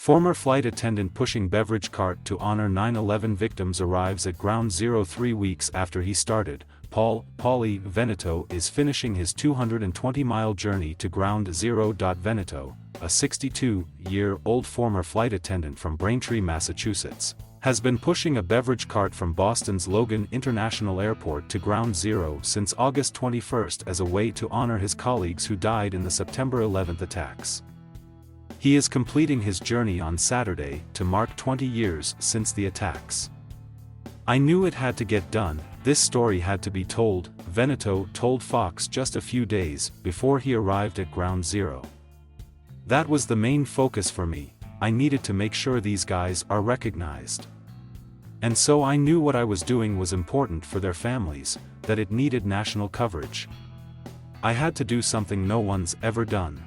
Former flight attendant pushing beverage cart to honor 9/11 victims arrives at Ground Zero 3 weeks after he started. Paulie Veneto is finishing his 220-mile journey to Ground Zero.Veneto, a 62-year-old former flight attendant from Braintree, Massachusetts, has been pushing a beverage cart from Boston's Logan International Airport to Ground Zero since August 21 as a way to honor his colleagues who died in the September 11 attacks. He is completing his journey on Saturday to mark 20 years since the attacks. "I knew it had to get done, this story had to be told," Veneto told Fox just a few days before he arrived at Ground Zero. "That was the main focus for me, I needed to make sure these guys are recognized. And so I knew what I was doing was important for their families, that it needed national coverage. I had to do something no one's ever done."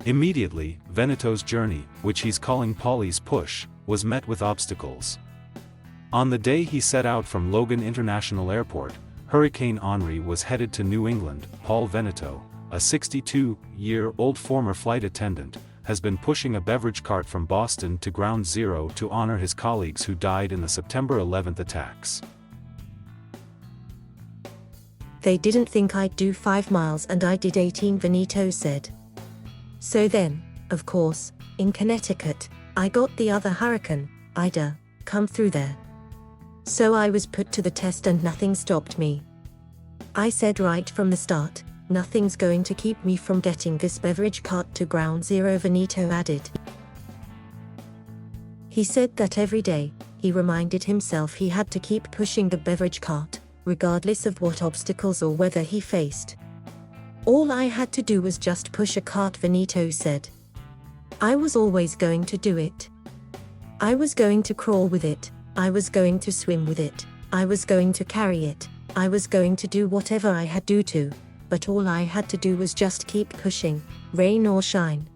Immediately, Veneto's journey, which he's calling Paulie's push, was met with obstacles. On the day he set out from Logan International Airport, Hurricane Henri was headed to New England. Paul Veneto, a 62-year-old former flight attendant, has been pushing a beverage cart from Boston to Ground Zero to honor his colleagues who died in the September 11 attacks. "They didn't think I'd do 5 miles and I did 18, Veneto said. "So then, of course, in Connecticut, I got the other hurricane, Ida, come through there. So I was put to the test and nothing stopped me. I said right from the start, nothing's going to keep me from getting this beverage cart to Ground Zero," Veneto added. He said that every day, he reminded himself he had to keep pushing the beverage cart, regardless of what obstacles or weather he faced. "All I had to do was just push a cart," Veneto said. "I was always going to do it. I was going to crawl with it, I was going to swim with it, I was going to carry it, I was going to do whatever I had to, but all I had to do was just keep pushing, rain or shine."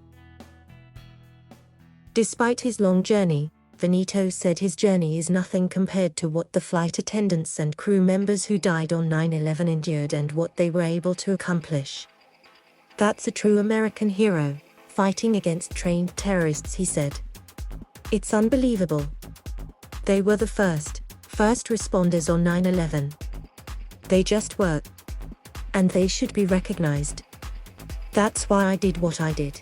Despite his long journey, Veneto said his journey is nothing compared to what the flight attendants and crew members who died on 9/11 endured and what they were able to accomplish. "That's a true American hero, fighting against trained terrorists," he said. "It's unbelievable. They were the first responders on 9/11. They just were. And they should be recognized. That's why I did what I did.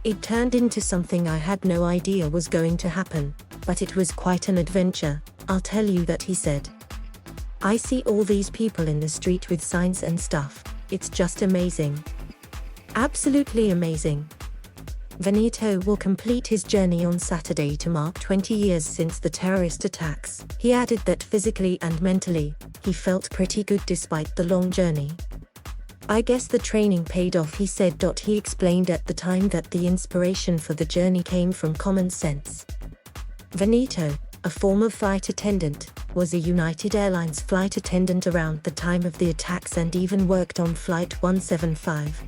It turned into something I had no idea was going to happen, but it was quite an adventure, I'll tell you that," he said. "I see all these people in the street with signs and stuff, it's just amazing. Absolutely amazing." Veneto will complete his journey on Saturday to mark 20 years since the terrorist attacks. He added that physically and mentally, he felt pretty good despite the long journey. "I guess the training paid off," he said. He explained at the time that the inspiration for the journey came from common sense. Veneto, a former flight attendant, was a United Airlines flight attendant around the time of the attacks and even worked on Flight 175.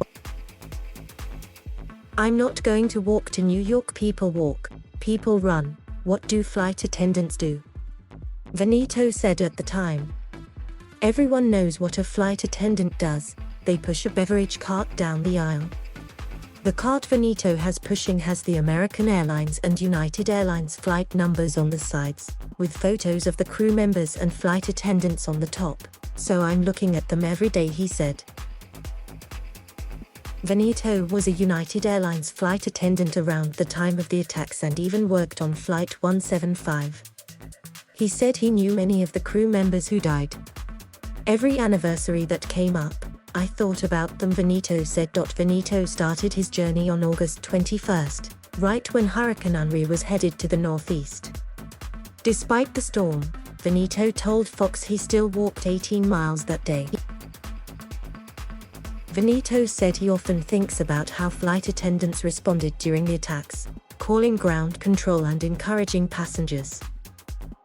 "I'm not going to walk to New York. People walk, people run. What do flight attendants do?" Veneto said at the time. "Everyone knows what a flight attendant does, they push a beverage cart down the aisle." The cart Veneto has pushing has the American Airlines and United Airlines flight numbers on the sides, with photos of the crew members and flight attendants on the top, "So I'm looking at them every day," he said. Veneto was a United Airlines flight attendant around the time of the attacks and even worked on Flight 175. He said he knew many of the crew members who died. "Every anniversary that came up, I thought about them," Veneto said. Veneto started his journey on August 21, right when Hurricane Henri was headed to the northeast. Despite the storm, Veneto told Fox he still walked 18 miles that day. Veneto said he often thinks about how flight attendants responded during the attacks, calling ground control and encouraging passengers.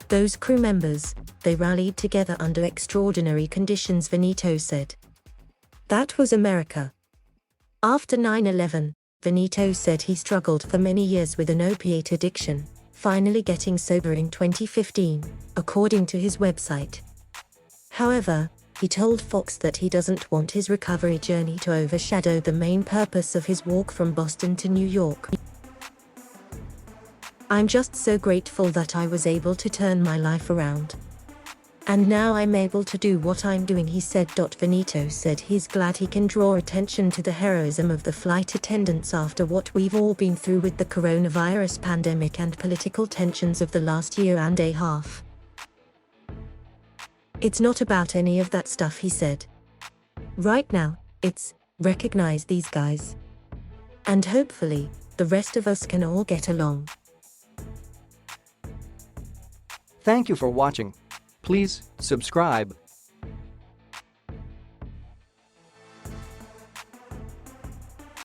"Those crew members, they rallied together under extraordinary conditions," Veneto said. "That was America." After 9/11, Veneto said he struggled for many years with an opiate addiction, finally getting sober in 2015, according to his website. However, He told Fox that he doesn't want his recovery journey to overshadow the main purpose of his walk from Boston to New York. "I'm just so grateful that I was able to turn my life around. And now I'm able to do what I'm doing," he said. Veneto said he's glad he can draw attention to the heroism of the flight attendants after what we've all been through with the coronavirus pandemic and political tensions of the last year and a half. "It's not about any of that stuff," he said. "Right now, it's recognize these guys. And hopefully, the rest of us can all get along." Thank you for watching. Please subscribe.